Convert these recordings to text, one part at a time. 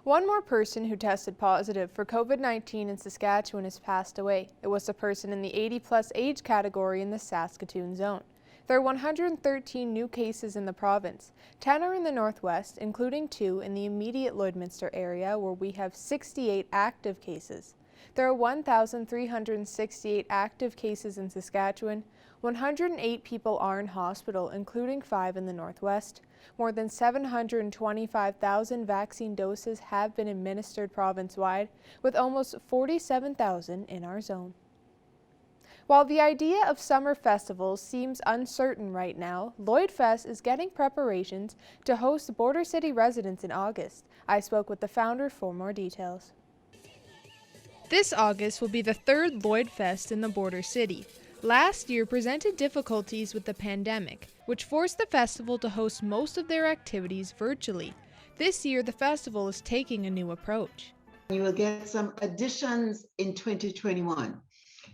One more person who tested positive for COVID-19 in Saskatchewan has passed away. It was a person in the 80-plus age category in the Saskatoon zone. There are 113 new cases in the province. 10 are in the northwest, including 2 in the immediate Lloydminster area, where we have 68 active cases. There are 1,368 active cases in Saskatchewan. 108 people are in hospital, including 5 in the northwest. More than 725,000 vaccine doses have been administered province-wide, with almost 47,000 in our zone. While the idea of summer festivals seems uncertain right now, Lloydfest is getting preparations to host Border City residents in August. I spoke with the founder for more details. This August will be the third Lloydfest in the Border City. Last year presented difficulties with the pandemic, which forced the festival to host most of their activities virtually. This year, the festival is taking a new approach. You will get some additions in 2021.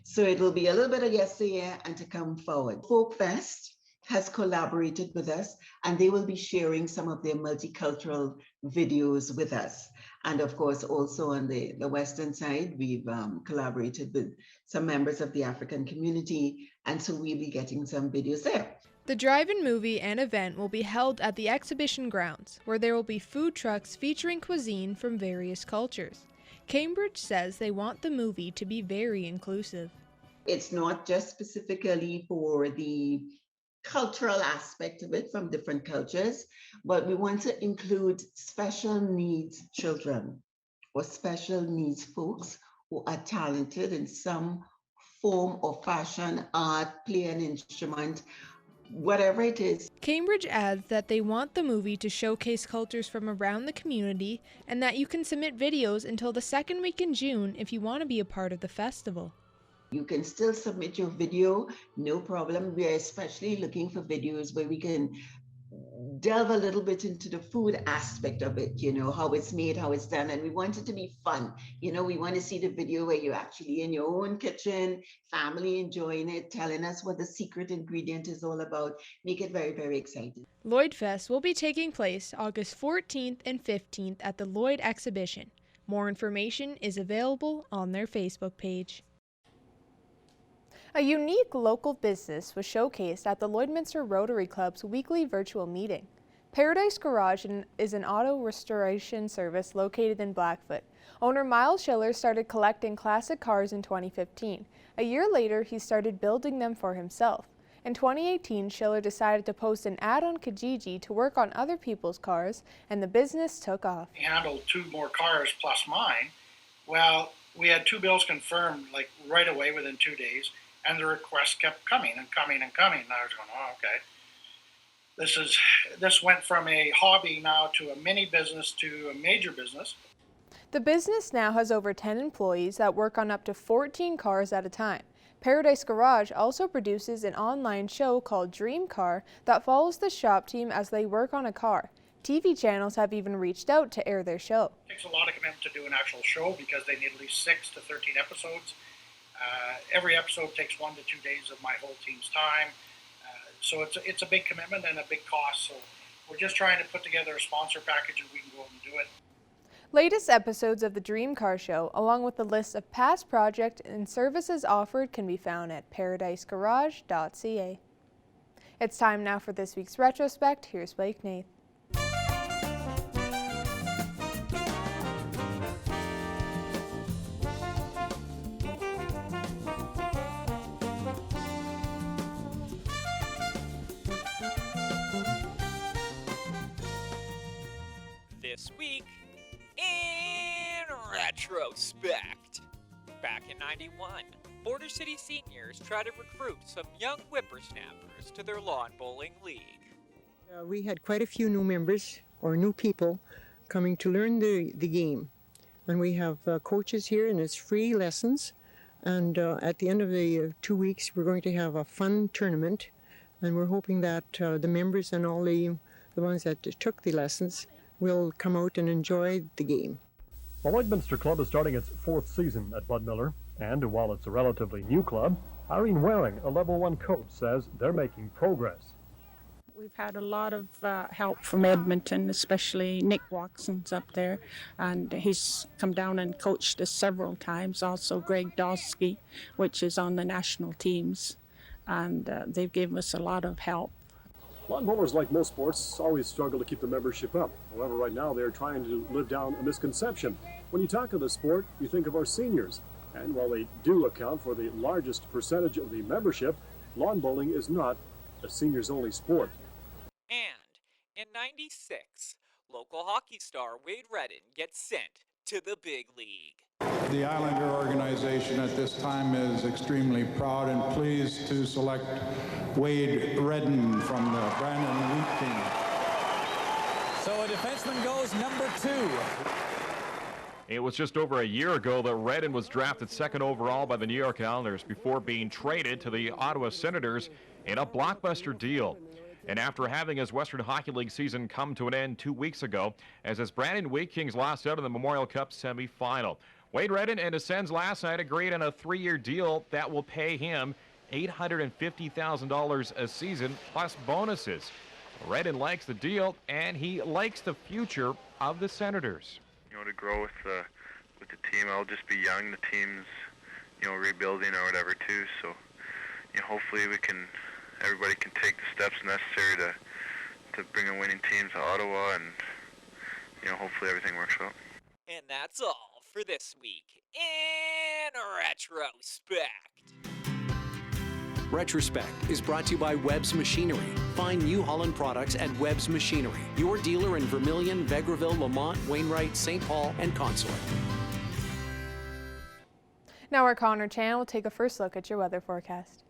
So it will be a little bit of yesteryear and to come forward. Folk Fest has collaborated with us, and they will be sharing some of their multicultural videos with us. And of course, also on the western side, we've collaborated with some members of the African community, and so we'll be getting some videos there. The drive-in movie and event will be held at the exhibition grounds, where there will be food trucks featuring cuisine from various cultures. Cambridge says they want the movie to be very inclusive. It's not just specifically for the cultural aspect of it from different cultures, but we want to include special needs children or special needs folks who are talented in some form or fashion, art, play an instrument, whatever it is. Cambridge adds that they want the movie to showcase cultures from around the community and that you can submit videos until the second week in June if you want to be a part of the festival. You can still submit your video, no problem. We are especially looking for videos where we can delve a little bit into the food aspect of it, you know, how it's made, how it's done, and we want it to be fun. You know, we want to see the video where you're actually in your own kitchen, family enjoying it, telling us what the secret ingredient is all about. Make it very, very exciting. Lloydfest will be taking place August 14th and 15th at the Lloyd exhibition. More information is available on their Facebook page. A unique local business was showcased at the Lloydminster Rotary Club's weekly virtual meeting. Paradise Garage is an auto restoration service located in Blackfoot. Owner Miles Schiller started collecting classic cars in 2015. A year later, he started building them for himself. In 2018, Schiller decided to post an ad on Kijiji to work on other people's cars, and the business took off. He handled 2 more cars plus mine. Well, we had 2 bills confirmed like right away within 2 days. And the requests kept coming and coming and coming. And I was going, oh, okay. This went from a hobby now to a mini business to a major business. The business now has over 10 employees that work on up to 14 cars at a time. Paradise Garage also produces an online show called Dream Car that follows the shop team as they work on a car. TV channels have even reached out to air their show. It takes a lot of commitment to do an actual show because they need at least 6 to 13 episodes. Every episode takes 1 to 2 days of my whole team's time. So it's a big commitment and a big cost. So we're just trying to put together a sponsor package and we can go and do it. Latest episodes of the Dream Car Show, along with the list of past projects and services offered, can be found at paradisegarage.ca. It's time now for this week's retrospect. Here's Blake Nath. This week in retrospect. Back in '91, Border City seniors tried to recruit some young whippersnappers to their lawn bowling league. We had quite a few new members or new people coming to learn the game. And we have coaches here, and it's free lessons. And at the end of the 2 weeks, we're going to have a fun tournament. And we're hoping that the members and all the ones that took the lessons will come out and enjoy the game. The Lloydminster Club is starting its 4th season at Budmiller, and while it's a relatively new club, Irene Waring, a Level 1 coach, says they're making progress. We've had a lot of help from Edmonton, especially Nick Watson's up there, and he's come down and coached us several times. Also Greg Dosky, which is on the national teams, and they've given us a lot of help. Lawn bowlers, like most sports, always struggle to keep the membership up. However, right now they're trying to live down a misconception. When you talk of the sport, you think of our seniors. And while they do account for the largest percentage of the membership, lawn bowling is not a seniors-only sport. And in 96, local hockey star Wade Redden gets sent to the big league. The Islander organization at this time is extremely proud and pleased to select Wade Redden from the Brandon Wheat team. So a defenseman goes number 2. It was just over a year ago that Redden was drafted second overall by the New York Islanders before being traded to the Ottawa Senators in a blockbuster deal. And after having his Western Hockey League season come to an end 2 weeks ago, as his Brandon Wheat Kings lost out in the Memorial Cup semifinal, Wade Redden and his Sens last night agreed on a 3-year deal that will pay him $850,000 a season plus bonuses. Redden likes the deal, and he likes the future of the Senators. You know, to grow with the team, I'll just be young. The team's, you know, rebuilding or whatever too. So, you know, hopefully everybody can take the steps necessary to bring a winning team to Ottawa, and you know, hopefully everything works out. And that's all for this week in Retrospect. Retrospect is brought to you by Webb's Machinery. Find New Holland products at Webb's Machinery, your dealer in Vermilion, Vegreville, Lamont, Wainwright, St. Paul, and Consulate. Now our Connor Chan will take a first look at your weather forecast.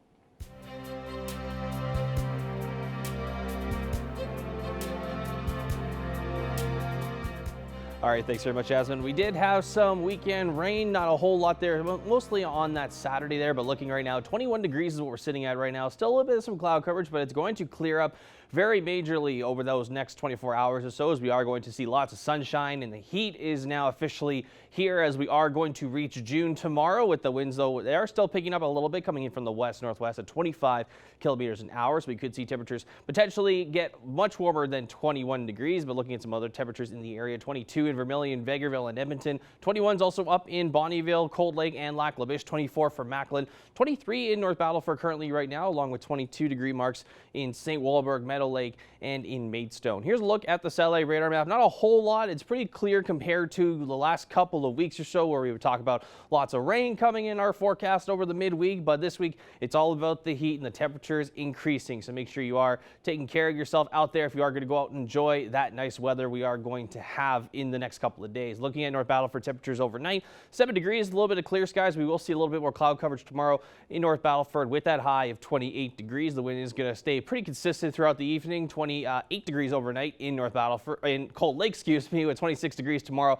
All right, thanks very much, Jasmine. We did have some weekend rain, not a whole lot there, mostly on that Saturday there, but looking right now, 21 degrees is what we're sitting at right now. Still a little bit of some cloud coverage, but it's going to clear up very majorly over those next 24 hours or so, as we are going to see lots of sunshine, and the heat is now officially here as we are going to reach June tomorrow. With the winds, though, they are still picking up a little bit, coming in from the west-northwest at 25 kilometers an hour, so we could see temperatures potentially get much warmer than 21 degrees, but looking at some other temperatures in the area, 22 in Vermilion, Vegreville, and Edmonton. 21's also up in Bonnyville, Cold Lake, and Lac La Biche. 24 for Macklin. 23 in North Battleford currently right now, along with 22-degree marks in St. Walburg, Meadow Lake, and in Maidstone. Here's a look at the satellite radar map. Not a whole lot. It's pretty clear compared to the last couple of weeks or so, where we would talk about lots of rain coming in our forecast over the midweek, but this week it's all about the heat and the temperatures increasing. So make sure you are taking care of yourself out there if you are going to go out and enjoy that nice weather we are going to have in the next couple of days. Looking at North Battleford temperatures overnight, 7 degrees, a little bit of clear skies. We will see a little bit more cloud coverage tomorrow in North Battleford with that high of 28 degrees. The wind is going to stay pretty consistent throughout the evening. 28 degrees overnight in North Battleford, in Cold Lake, with 26 degrees tomorrow,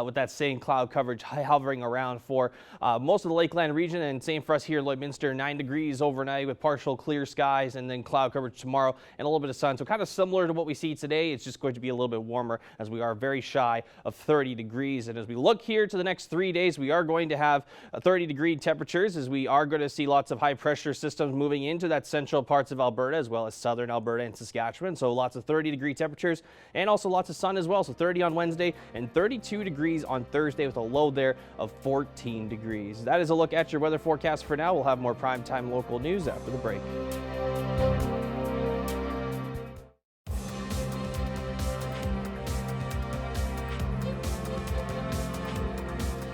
with that same cloud coverage hovering around for most of the Lakeland region, and same for us here in Lloydminster. 9 degrees overnight with partial clear skies, and then cloud coverage tomorrow and a little bit of sun. So kind of similar to what we see today. It's just going to be a little bit warmer, as we are very shy of 30 degrees. And as we look here to the next 3 days, we are going to have 30-degree temperatures, as we are going to see lots of high pressure systems moving into that central parts of Alberta, as well as southern Alberta and Saskatchewan. So lots of 30-degree temperatures, and also lots of sun as well. So 30 on Wednesday and 32 degrees on Thursday, with a low there of 14 degrees. That is a look at your weather forecast for now. We'll have more primetime local news after the break.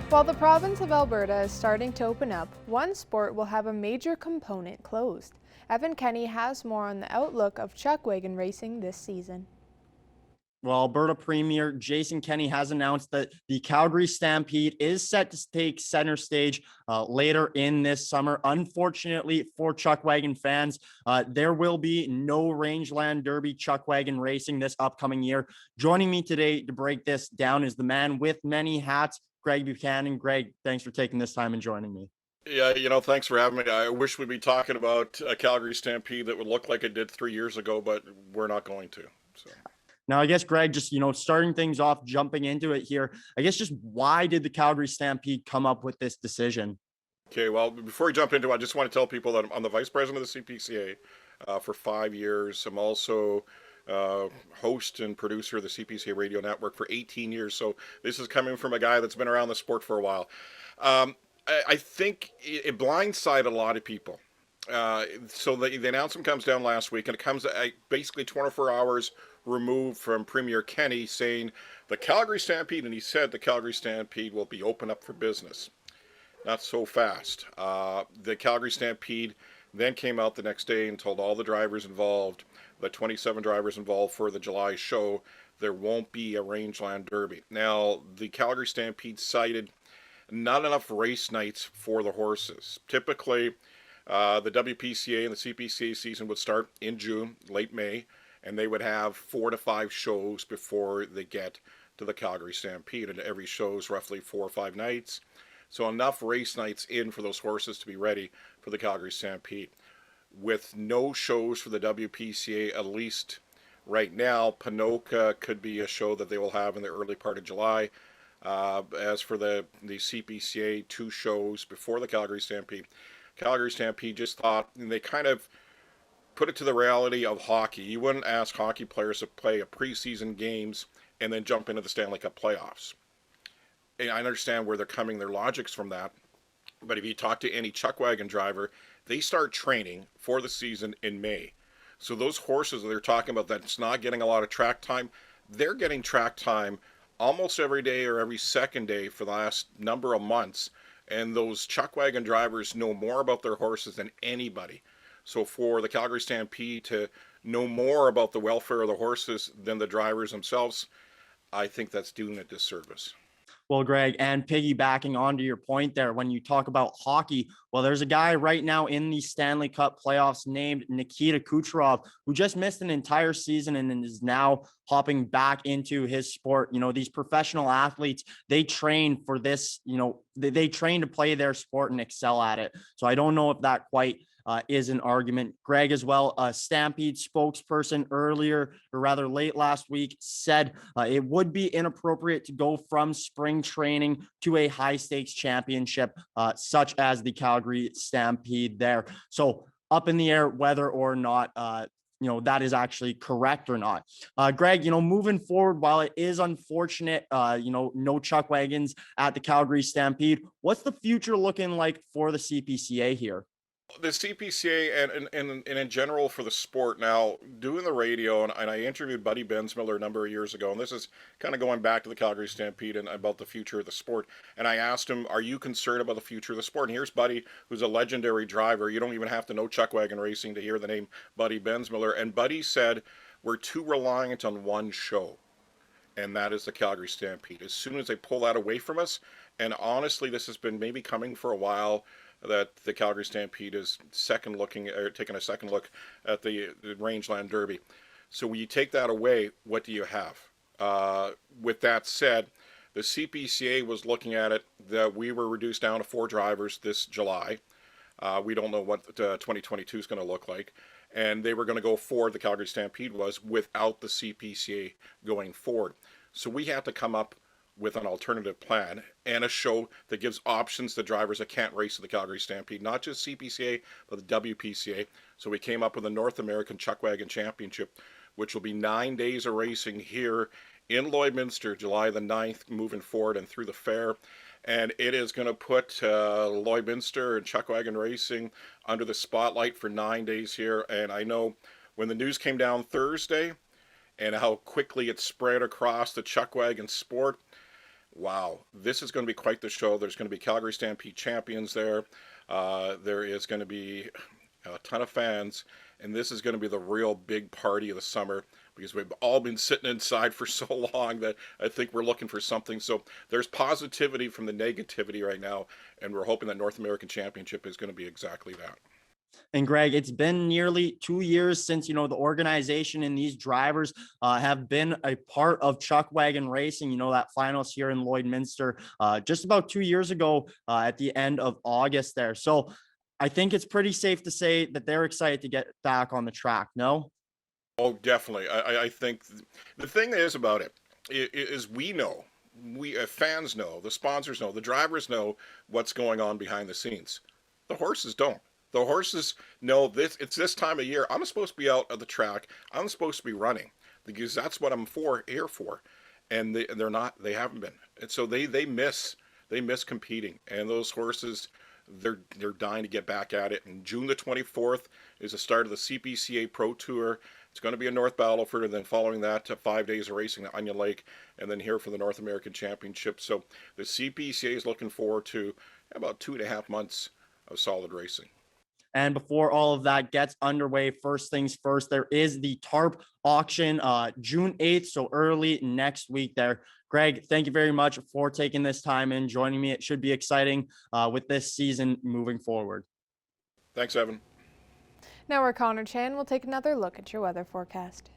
While the province of Alberta is starting to open up, one sport will have a major component closed. Evan Kenny has more on the outlook of chuck wagon racing this season. Well, Alberta Premier Jason Kenney has announced that the Calgary Stampede is set to take center stage later in this summer. Unfortunately for chuck wagon fans, there will be no Rangeland Derby chuck wagon racing this upcoming year. Joining me today to break this down is the man with many hats, Greg Buchanan. Greg, thanks for taking this time and joining me. Yeah, thanks for having me. I wish we'd be talking about a Calgary Stampede that would look like it did 3 years ago, but we're not going to. So. Now, I guess, Greg, just, starting things off, jumping into it here, I guess just why did the Calgary Stampede come up with this decision? Okay, well, before we jump into it, I just want to tell people that I'm the vice president of the CPCA. for 5 years. I'm also host and producer of the CPCA Radio Network for 18 years. So this is coming from a guy that's been around the sport for a while. I think it blindsided a lot of people. So the announcement comes down last week, and it comes basically 24 hours removed from Premier Kenny saying the Calgary Stampede, and he said the Calgary Stampede will be open up for business. Not so fast. The Calgary Stampede then came out the next day and told all the drivers involved, the 27 drivers involved for the July show, there won't be a Rangeland Derby. Now, the Calgary Stampede cited not enough race nights for the horses. Typically, the WPCA and the CPCA season would start in June, late May, and they would have 4 to 5 shows before they get to the Calgary Stampede. And every show is roughly 4 or 5 nights. So enough race nights in for those horses to be ready for the Calgary Stampede. With no shows for the WPCA, at least right now, Ponoka could be a show that they will have in the early part of July. As for the CPCA, 2 shows before the Calgary Stampede. Calgary Stampede just thought, and they kind of put it to the reality of hockey. You wouldn't ask hockey players to play a preseason games and then jump into the Stanley Cup playoffs. And I understand where they're coming, their logics from that. But if you talk to any chuck wagon driver, they start training for the season in May. So those horses that they're talking about that's not getting a lot of track time, they're getting track time almost every day or every second day for the last number of months. And those chuck wagon drivers know more about their horses than anybody. So for the Calgary Stampede to know more about the welfare of the horses than the drivers themselves, I think that's doing a disservice. Well, Greg, and piggybacking onto your point there, when you talk about hockey, well, there's a guy right now in the Stanley Cup playoffs named Nikita Kucherov, who just missed an entire season and is now hopping back into his sport. You know, these professional athletes, they train for this, you know, they train to play their sport and excel at it. So I don't know if that quite is an argument. Greg, as well, a Stampede spokesperson earlier, or rather late last week, said it would be inappropriate to go from spring training to a high stakes championship, such as the Calgary Stampede there. So up in the air whether or not you know, that is actually correct or not. Greg, you know, moving forward, while it is unfortunate, you know, no chuck wagons at the Calgary Stampede, what's the future looking like for the CPCA here? The CPCA and in general for the sport now, doing the radio, and I interviewed Buddy Bensmiller a number of years ago, and this is kind of going back to the Calgary Stampede and about the future of the sport. And I asked him, are you concerned about the future of the sport? And here's Buddy, who's a legendary driver. You don't even have to know chuck wagon racing to hear the name Buddy Bensmiller. And Buddy said, we're too reliant on one show, and that is the Calgary Stampede. As soon as they pull that away from us, and honestly, this has been maybe coming for a while, that the Calgary Stampede is taking a second look at the Rangeland Derby. So when you take that away, what do you have? With that said, the CPCA was looking at it that we were reduced down to 4 drivers this July. We don't know what 2022 is going to look like. And they were going to go forward, the Calgary Stampede was, without the CPCA going forward. So we had to come up with an alternative plan and a show that gives options to drivers that can't race at the Calgary Stampede, not just CPCA, but the WPCA. So we came up with a North American Chuck Wagon Championship, which will be 9 days of racing here in Lloydminster, July the 9th, moving forward and through the fair. And it is going to put Lloydminster and Chuck Wagon racing under the spotlight for 9 days here. And I know when the news came down Thursday and how quickly it spread across the Chuck Wagon sport, wow, this is going to be quite the show. There's going to be Calgary Stampede champions there. There is going to be a ton of fans, and this is going to be the real big party of the summer, because we've all been sitting inside for so long that I think we're looking for something. So there's positivity from the negativity right now, and we're hoping that North American Championship is going to be exactly that. And Greg, it's been nearly 2 years since, you know, the organization and these drivers have been a part of chuck wagon racing. You know, that finals here in Lloydminster just about 2 years ago at the end of August there. So I think it's pretty safe to say that they're excited to get back on the track. No? Oh, definitely. I think the thing is about it is we know, fans know, the sponsors know, the drivers know what's going on behind the scenes. The horses don't. The horses know this. It's this time of year. I'm supposed to be out at the track. I'm supposed to be running because that's what I'm here for. And they're not. They haven't been. And so they miss competing. And those horses, they're dying to get back at it. And June the 24th is the start of the CPCA Pro Tour. It's going to be in North Battleford, and then following that, 5 days of racing at Onion Lake, and then here for the North American Championship. So the CPCA is looking forward to about 2.5 months of solid racing. And before all of that gets underway, first things first, there is the TARP auction June 8th, so early next week there. Greg, thank you very much for taking this time and joining me. It should be exciting with this season moving forward. Thanks, Evan. Now our Connor Chan will take another look at your weather forecast.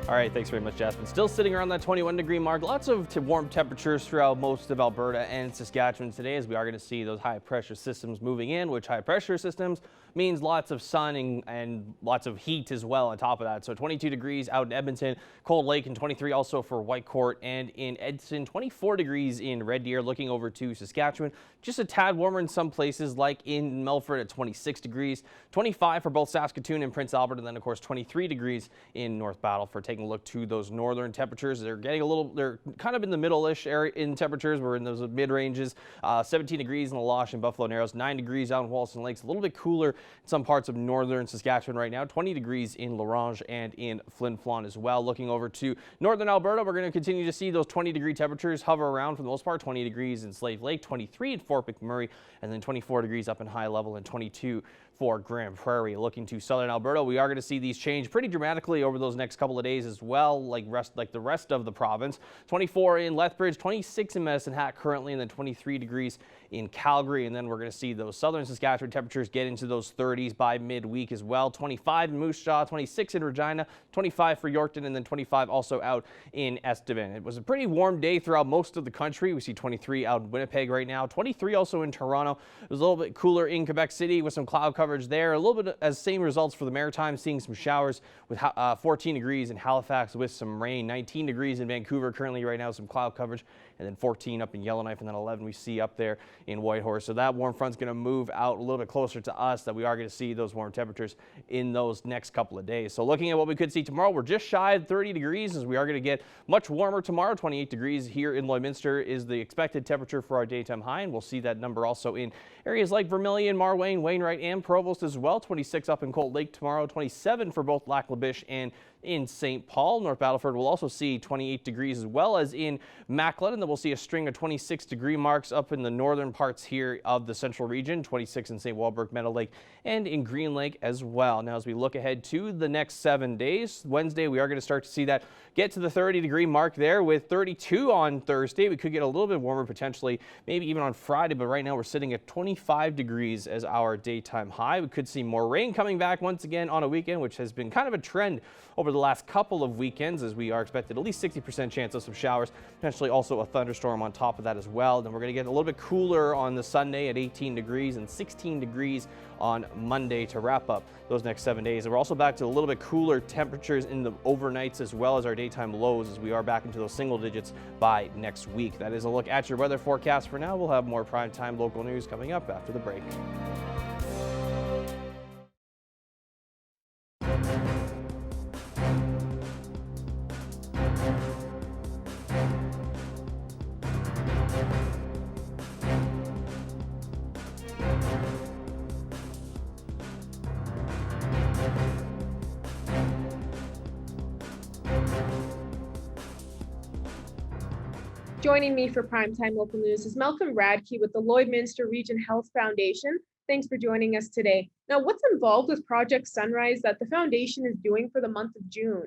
All right, thanks very much, Jasmine. Still sitting around that 21-degree mark. Lots of warm temperatures throughout most of Alberta and Saskatchewan today, as we are going to see those high-pressure systems moving in, which high-pressure systems means lots of sun and lots of heat as well on top of that. So 22 degrees out in Edmonton, Cold Lake, and 23 also for Whitecourt and in Edson, 24 degrees in Red Deer. Looking over to Saskatchewan, just a tad warmer in some places like in Melfort at 26 degrees, 25 for both Saskatoon and Prince Albert, and then of course 23 degrees in North Battleford. Taking a look to those northern temperatures, they're kind of in the middle-ish area in temperatures. We're in those mid ranges. 17 degrees in the Losh and Buffalo Narrows, 9 degrees out in Wollaston Lakes, a little bit cooler in some parts of northern Saskatchewan right now, 20 degrees in Larange and in Flin Flon as well. Looking over to northern Alberta, we're going to continue to see those 20-degree temperatures hover around for the most part. 20 degrees in Slave Lake, 23 in Fort McMurray, and then 24 degrees up in High Level and 22 for Grand Prairie. Looking to southern Alberta, we are going to see these change pretty dramatically over those next couple of days as well, like the rest of the province. 24 in Lethbridge, 26 in Medicine Hat currently, and then 23 degrees in Calgary. And then we're going to see those southern Saskatchewan temperatures get into those 30s by midweek as well. 25 in Moose Jaw, 26 in Regina, 25 for Yorkton, and then 25 also out in Estevan. It was a pretty warm day throughout most of the country. We see 23 out in Winnipeg right now, 23 also in Toronto. It was a little bit cooler in Quebec City with some cloud coverage there. A little bit as same results for the Maritime, seeing some showers with 14 degrees in Halifax with some rain, 19 degrees in Vancouver currently right now, some cloud coverage, and then 14 up in Yellowknife, and then 11 we see up there in Whitehorse. So that warm front's going to move out a little bit closer to us, that we are going to see those warm temperatures in those next couple of days. So looking at what we could see tomorrow, we're just shy of 30 degrees as we are going to get much warmer tomorrow. 28 degrees here in Lloydminster is the expected temperature for our daytime high, and we'll see that number also in areas like Vermilion, Marwayne, Wainwright, and Provost as well. 26 up in Cold Lake tomorrow, 27 for both Lac La Biche and in St. Paul. North Battleford will also see 28 degrees as well as in Macklin, and then we'll see a string of 26-degree marks up in the northern parts here of the central region, 26 in St. Walburg, Meadow Lake, and in Green Lake as well. Now, as we look ahead to the next 7 days, Wednesday, we are going to start to see that get to the 30-degree mark there with 32 on Thursday. We could get a little bit warmer potentially, maybe even on Friday, but right now we're sitting at 25 degrees as our daytime high. We could see more rain coming back once again on a weekend, which has been kind of a trend over the last couple of weekends, as we are expected at least 60% chance of some showers, potentially also a thunderstorm on top of that as well. Then we're going to get a little bit cooler on the Sunday at 18 degrees and 16 degrees on Monday to wrap up those next 7 days. And we're also back to a little bit cooler temperatures in the overnights as well as our daytime lows, as we are back into those single digits by next week. That is a look at your weather forecast for now. We'll have more primetime local news coming up after the break. Joining me for Primetime Local News is Malcolm Radke with the Lloydminster Region Health Foundation. Thanks for joining us today. Now, what's involved with Project Sunrise that the foundation is doing for the month of June?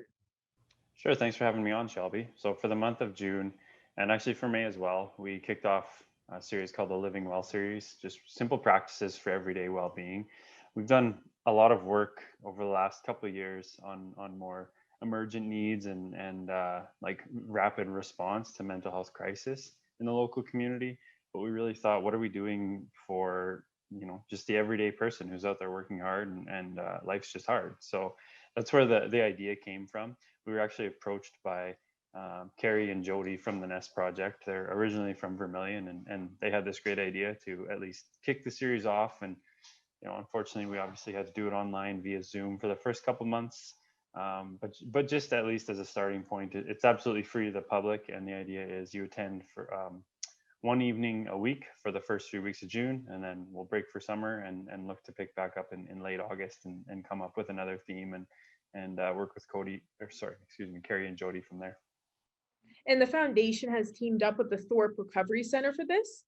Sure, thanks for having me on, Shelby. So for the month of June, and actually for May as well, we kicked off a series called the Living Well series, just simple practices for everyday well-being. We've done a lot of work over the last couple of years on more emergent needs and like rapid response to mental health crisis in the local community. But we really thought, what are we doing for, just the everyday person who's out there working hard and life's just hard. So that's where the idea came from. We were actually approached by Carrie and Jody from the Nest Project. They're originally from Vermilion, and they had this great idea to at least kick the series off. And unfortunately, we obviously had to do it online via Zoom for the first couple months. But just at least as a starting point, it's absolutely free to the public. And the idea is you attend for one evening a week for the first 3 weeks of June, and then we'll break for summer and look to pick back up in late August and come up with another theme and work with Carrie and Jody from there. And the foundation has teamed up with the Thorpe Recovery Center for this?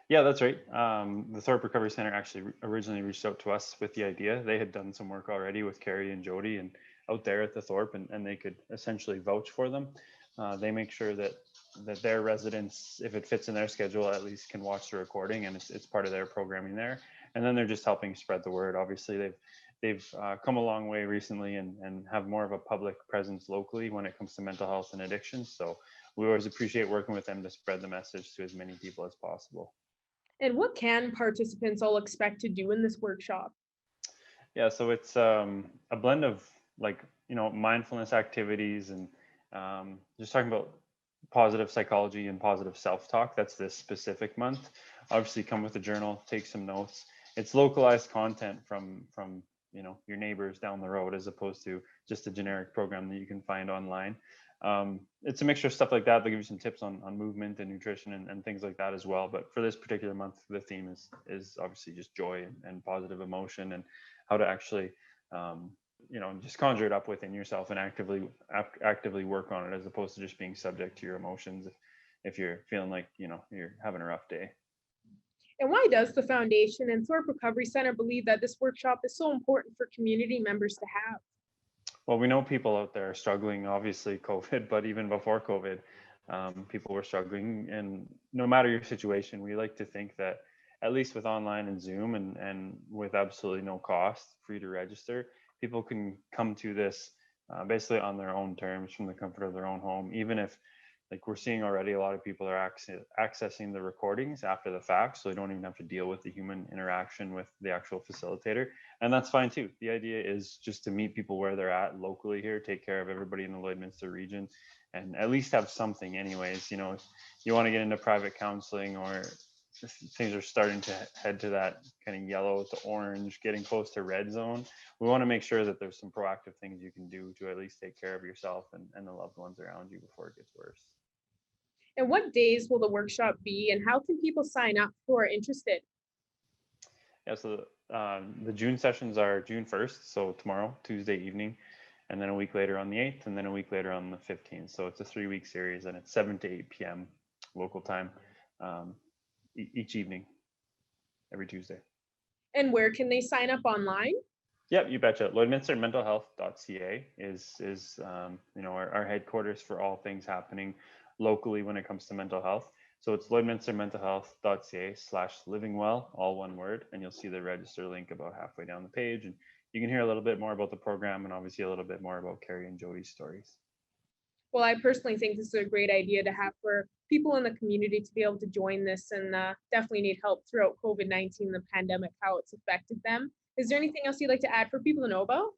Yeah, that's right. The Thorpe Recovery Center actually originally reached out to us with the idea. They had done some work already with Carrie and Jody and out there at the Thorpe, and they could essentially vouch for them. They make sure that their residents, if it fits in their schedule, at least can watch the recording, and it's part of their programming there. And then they're just helping spread the word. Obviously, they've come a long way recently and have more of a public presence locally when it comes to mental health and addiction. So we always appreciate working with them to spread the message to as many people as possible. And what can participants all expect to do in this workshop? Yeah, so it's a blend of mindfulness activities and just talking about positive psychology and positive self-talk. That's this specific month. Obviously, come with a journal, take some notes. It's localized content from your neighbors down the road, as opposed to just a generic program that you can find online. It's a mixture of stuff like that. They'll give you some tips on movement and nutrition and things like that as well. But for this particular month, the theme is obviously just joy and positive emotion, and how to actually just conjure it up within yourself and actively work on it, as opposed to just being subject to your emotions if you're feeling like you're having a rough day. And why does the foundation and Thorpe Recovery Center believe that this workshop is so important for community members to have? Well, we know people out there are struggling, obviously COVID, but even before COVID, people were struggling. And no matter your situation, we like to think that at least with online and Zoom and with absolutely no cost, free to register, people can come to this basically on their own terms from the comfort of their own home. Even if, like we're seeing already, a lot of people are accessing the recordings after the fact, so they don't even have to deal with the human interaction with the actual facilitator. And that's fine too. The idea is just to meet people where they're at locally here, take care of everybody in the Lloydminster region, and at least have something anyways. You want to get into private counseling, or if things are starting to head to that kind of yellow to orange, getting close to red zone, we want to make sure that there's some proactive things you can do to at least take care of yourself and the loved ones around you before it gets worse. And what days will the workshop be, and how can people sign up who are interested? Yeah, so the June sessions are June 1st, so tomorrow, Tuesday evening, and then a week later on the 8th, and then a week later on the 15th. So it's a 3-week series, and it's 7 to 8 p.m. local time each evening, every Tuesday. And where can they sign up online? Yep, you betcha. Lloydminstermentalhealth.ca is our headquarters for all things happening locally when it comes to mental health. So it's lloydminstermentalhealth.ca/livingwell, all one word, and you'll see the register link about halfway down the page, and you can hear a little bit more about the program and obviously a little bit more about Carrie and Jody's stories. Well, I personally think this is a great idea to have for people in the community to be able to join this, and definitely need help throughout COVID-19, the pandemic, how it's affected them. Is there anything else you'd like to add for people to know about?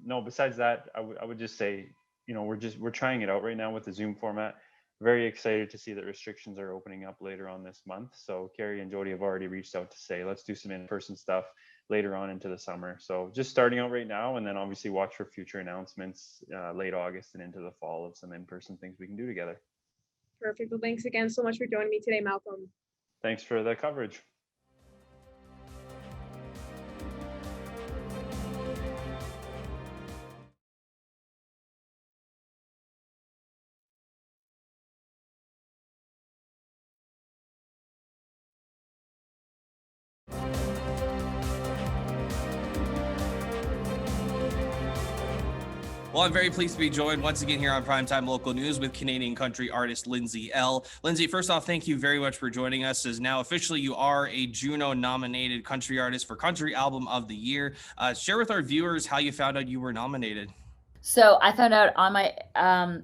No, besides that, I would just say, we're trying it out right now with the Zoom format. Very excited to see that restrictions are opening up later on this month. So Carrie and Jody have already reached out to say, let's do some in-person stuff later on into the summer. So just starting out right now, and then obviously watch for future announcements late August and into the fall of some in-person things we can do together. Perfect. Well, thanks again so much for joining me today, Malcolm. Thanks for the coverage. Well, I'm very pleased to be joined once again here on Primetime Local News with Canadian country artist Lindsay L. Lindsay, first off, thank you very much for joining us, as now officially you are a Juno-nominated country artist for Country Album of the Year. Share with our viewers how you found out you were nominated. So I found out on my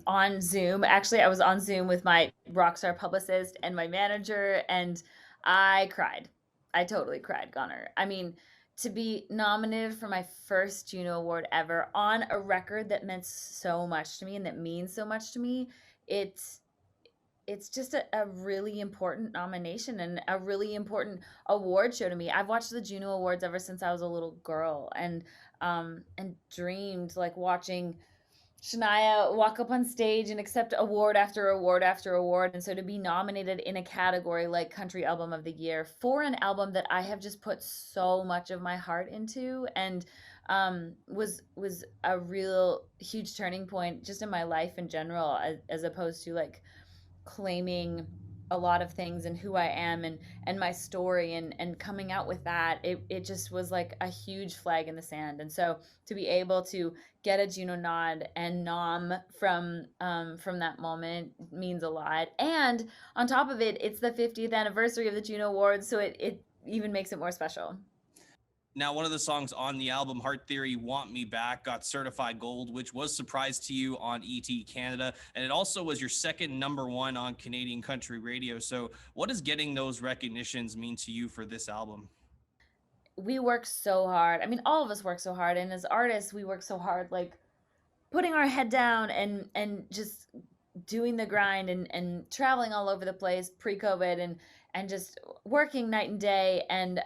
on Zoom. Actually, I was on Zoom with my rockstar publicist and my manager, and I cried. I totally cried, Connor. I mean, to be nominated for my first Juno Award ever on a record that meant so much to me and that means so much to me, it's just a really important nomination and a really important award show to me. I've watched the Juno Awards ever since I was a little girl, and dreamed like watching Shania walk up on stage and accept award after award after award. And so to be nominated in a category like Country Album of the Year for an album that I have just put so much of my heart into, and was a real huge turning point just in my life in general, as opposed to like claiming a lot of things and who I am and my story and coming out with that. It just was like a huge flag in the sand. And so to be able to get a Juno nod and nom from that moment means a lot. And on top of it, it's the 50th anniversary of the Juno Awards, so it even makes it more special. Now, one of the songs on the album, Heart Theory, Want Me Back, got certified gold, which was a surprise to you on ET Canada. And it also was your second #1 on Canadian country radio. So what does getting those recognitions mean to you for this album? We work so hard. I mean, all of us work so hard. And as artists, we work so hard, like putting our head down and just doing the grind and traveling all over the place pre-COVID and just working night and day. And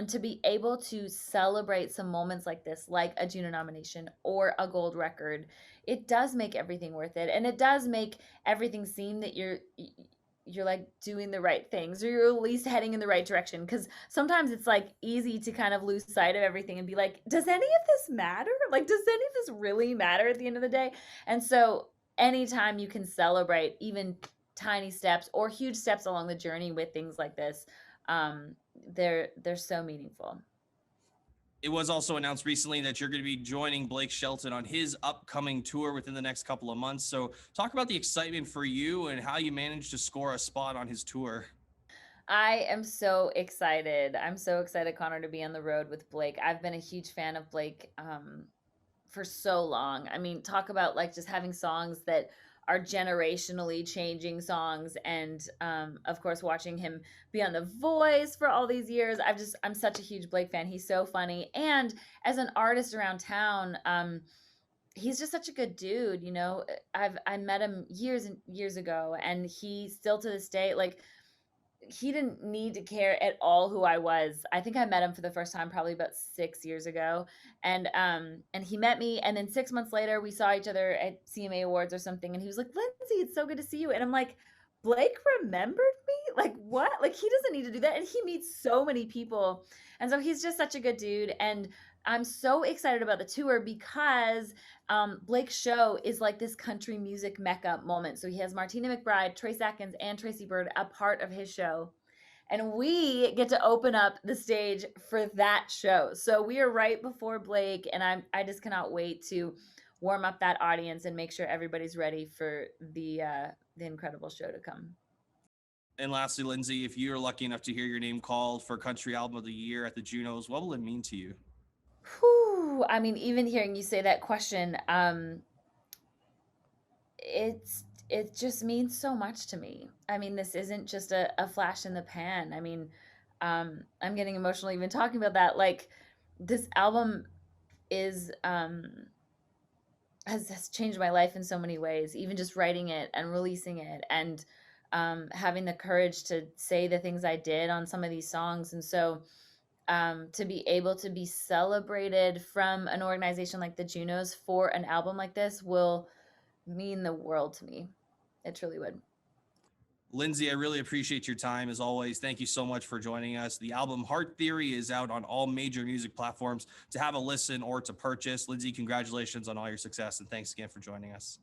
to be able to celebrate some moments like this, like a Juno nomination or a gold record, it does make everything worth it. And it does make everything seem that you're like doing the right things, or you're at least heading in the right direction. Because sometimes it's like easy to kind of lose sight of everything and be like, does any of this matter? Like, does any of this really matter at the end of the day? And so anytime you can celebrate even tiny steps or huge steps along the journey with things like this, they're so meaningful. It was also announced recently that you're going to be joining Blake Shelton on his upcoming tour within the next couple of months. So talk about the excitement for you and how you managed to score a spot on his tour. I am so excited. I'm so excited, Connor, to be on the road with Blake. I've been a huge fan of Blake for so long. I mean, talk about like just having songs that are generationally changing songs, and of course watching him be on The Voice for all these years. I'm such a huge Blake fan. He's so funny, and as an artist around town, he's just such a good dude. You know, I met him years and years ago, and he still to this day, like, he didn't need to care at all who I was. I think I met him for the first time probably about 6 years ago. And he met me, and then 6 months later we saw each other at CMA Awards or something, and he was like, Lindsay, it's so good to see you. And I'm like, Blake remembered me? Like, what? Like, he doesn't need to do that. And he meets so many people. And so he's just such a good dude. And I'm so excited about the tour because Blake's show is like this country music mecca moment. So he has Martina McBride, Trace Atkins, and Tracy Byrd a part of his show. And we get to open up the stage for that show. So we are right before Blake, and I just cannot wait to warm up that audience and make sure everybody's ready for the incredible show to come. And lastly, Lindsay, if you're lucky enough to hear your name called for Country Album of the Year at the Junos, what will it mean to you? Whew, I mean, even hearing you say that question, it just means so much to me. I mean, this isn't just a flash in the pan. I mean, I'm getting emotional even talking about that. Like, this album is has changed my life in so many ways. Even just writing it and releasing it, and having the courage to say the things I did on some of these songs. And so to be able to be celebrated from an organization like the Junos for an album like this will mean the world to me. It truly would. Lindsay, I really appreciate your time as always. Thank you so much for joining us. The album Heart Theory is out on all major music platforms to have a listen or to purchase. Lindsay, congratulations on all your success, and thanks again for joining us.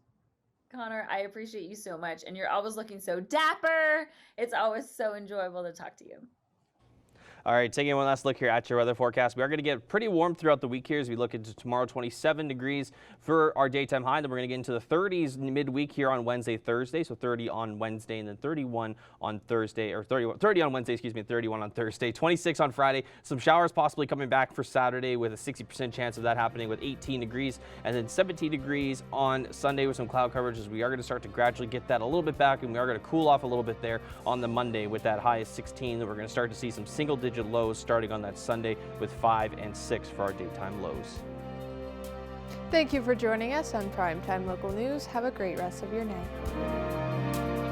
Connor, I appreciate you so much, and you're always looking so dapper. It's always so enjoyable to talk to you. All right, taking one last look here at your weather forecast. We are going to get pretty warm throughout the week here as we look into tomorrow, 27 degrees for our daytime high. Then we're going to get into the 30s midweek here on Wednesday, Thursday. So 30 on Wednesday, and then 31 on Thursday, or 30 on Wednesday, excuse me, 31 on Thursday, 26 on Friday. Some showers possibly coming back for Saturday with a 60% chance of that happening with 18 degrees. And then 17 degrees on Sunday with some cloud coverage, as we are going to start to gradually get that a little bit back, and we are going to cool off a little bit there on the Monday with that high of 16. That we're going to start to see some single-digit digit lows starting on that Sunday with 5 and 6 for our daytime lows. Thank you for joining us on Primetime Local News. Have a great rest of your night.